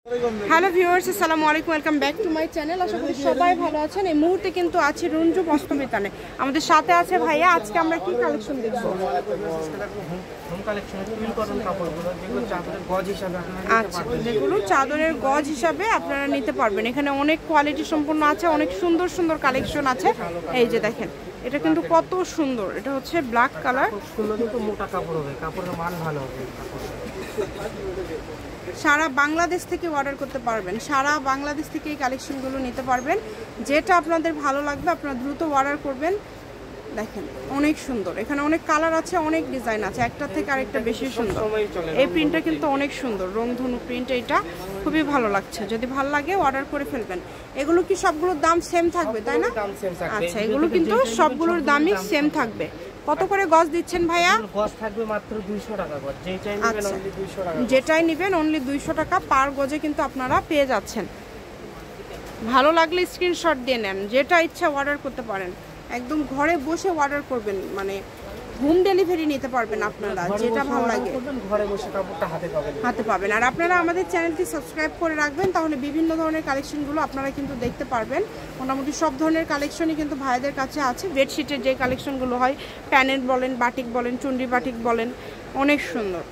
Hello viewers, আসসালামু আলাইকুম, welcome back to my channel. আশা করি সবাই ভালো আছেন। এই মুহূর্তে কিন্তু আছে রঞ্জু বস্ত্রবিতানে, আমাদের সাথে আছে ভাইয়া। আজকে আমরা কি কালেকশন দেখবো? আচ্ছা, যেগুলো চাদরের গজ হিসাবে আপনারা নিতে পারবেন। এখানে অনেক কোয়ালিটি সম্পন্ন আছে, অনেক সুন্দর সুন্দর কালেকশন আছে। এই যে দেখেন, এটা কিন্তু কত সুন্দর। এটা হচ্ছে ব্ল্যাক কালার, সুন্দর কিন্তু মোটা কাপড় হবে, কাপড়ের মান ভালো হবে। সারা বাংলাদেশ থেকে অর্ডার করতে পারবেন, সারা বাংলাদেশ থেকে এই কালেকশনগুলো নিতে পারবেন। যেটা আপনাদের ভালো লাগবে আপনারা দ্রুত অর্ডার করবেন। দেখেন অনেক সুন্দর, এখানে অনেক কালার আছে, অনেক ডিজাইন আছে, একটা থেকে আরেকটা বেশি সুন্দর। এই প্রিন্টটা কিন্তু অনেক সুন্দর, রংধনু প্রিন্ট, এটা খুবই ভালো লাগছে। যদি ভালো লাগে অর্ডার করে ফেলবেন। এগুলো কি সবগুলোর দাম সেম থাকবে তাই না? আচ্ছা, এগুলো কিন্তু সবগুলোর দামই সেম থাকবে। কত করে গজ দিচ্ছেন ভাইয়া? গজ থাকবে মাত্র 200 টাকা গজ, যেটাই নেবেন অনলি 200 টাকা। যেটাই নেবেন অনলি 200 টাকা পার গজে কিন্তু আপনারা পেয়ে যাচ্ছেন। ভালো লাগলে স্ক্রিনশট দিয়ে নেন, যেটা ইচ্ছা অর্ডার করতে পারেন। একদম ঘরে বসে অর্ডার করবেন, মানে হোম ডেলিভারি নিতে পারবেন আপনারা। যেটা ভালো লাগে ঘরে বসে কাপড়টা হাতে পাবেন। আর আপনারা আমাদের চ্যানেলটি সাবস্ক্রাইব করে রাখবেন, তাহলে বিভিন্ন ধরনের কালেকশনগুলো আপনারা কিন্তু দেখতে পারবেন। মোটামুটি সব ধরনের কালেকশনই কিন্তু ভাইদের কাছে আছে। বেডশিটের যে কালেকশনগুলো হয়, প্যানেল বলেন, বাটিক বলেন, চুন্ডি বাটিক বলেন, অনেক সুন্দর।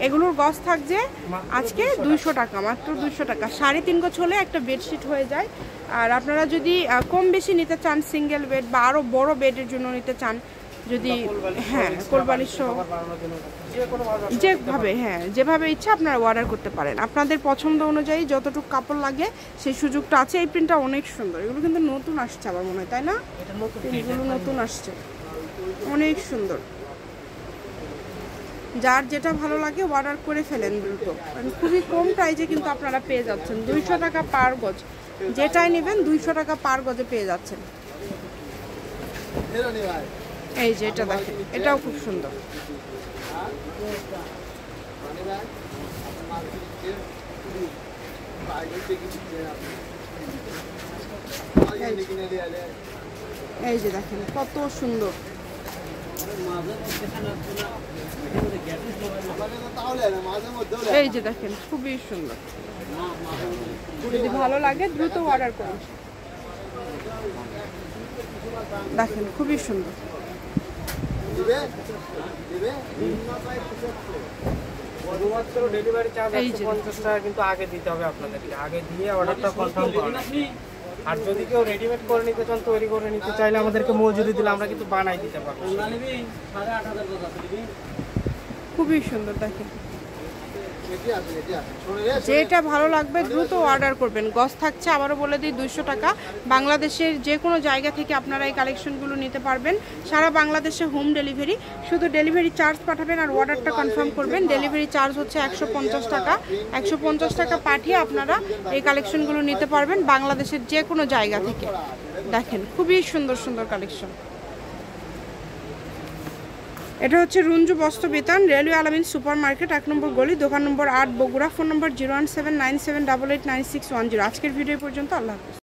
এগুলোর গজ থাকছে আজকে 200 টাকা, মাত্র 200 টাকা। 3.5 গজ হলে একটা বেডশিট হয়ে যায়। আর আপনারা যদি কম বেশি নিতে চান, সিঙ্গেল বেড বা আরও বড় বেডের জন্য নিতে চান, যদি হ্যাঁ কোলবালিশ যেভাবে যেভাবে ইচ্ছা আপনারা অর্ডার করতে পারেন। আপনাদের পছন্দ অনুযায়ী যতটুকু কাপড় লাগে সেই সুযোগটা আছে। এই প্রিন্টটা অনেক সুন্দর, এগুলো কিন্তু নতুন আসছে আমার মনে হয়, তাই না? এগুলো নতুন আসছে, অনেক সুন্দর। যার যেটা ভালো লাগে অর্ডার করে ফেলেন দ্রুত। খুবই কম প্রাইসে কিন্তু আপনারা পেয়ে যাচ্ছেন, 200 টাকা পার গজ। যেটাই নেবেন 200 টাকা পার গজে পেয়ে যাচ্ছেন। এই যে এটা দেখেন, এটাও খুব সুন্দর। এই যে দেখেন কত সুন্দর। এই যে দেখেন খুবই সুন্দর। যদি ভালো লাগে দ্রুত অর্ডার করুন। দেখেন খুবই সুন্দর। ডেলিভারি চার্জ 150 টাকা কিন্তু আগে দিতে হবে আপনাদেরকে, আগে দিয়ে অর্ডারটা কনফার্ম করুন। আর যদি কেউ রেডিমেড করে নিতে চান, তৈরি করে নিতে চাইলে আমাদেরকে মজুরি দিলে আমরা কিন্তু বানাই দিতে পারবো। খুবই সুন্দর। দেখেন যেটা ভালো লাগবে দ্রুত অর্ডার করবেন। গজ থাকছে, আবারও বলে দিই, 200 টাকা। বাংলাদেশের যে কোনো জায়গা থেকে আপনারা এই কালেকশনগুলো নিতে পারবেন। সারা বাংলাদেশে হোম ডেলিভারি, শুধু ডেলিভারি চার্জ পাঠাবেন আর অর্ডারটা কনফার্ম করবেন। ডেলিভারি চার্জ হচ্ছে 150 টাকা। 150 টাকা পাঠিয়ে আপনারা এই কালেকশনগুলো নিতে পারবেন বাংলাদেশের যে কোনো জায়গা থেকে। দেখেন খুবই সুন্দর সুন্দর কালেকশন। এটা হচ্ছে রঞ্জু বস্ত্রবিতান, রেলওয়ে আলামিন সুপার মার্কেট, 1 নম্বর গলি, দোকান নম্বর 8, বগুড়া। ফোন নম্বর 01797889610। আজকের ভিডিও পর্যন্ত, আল্লাহ হাফেজ।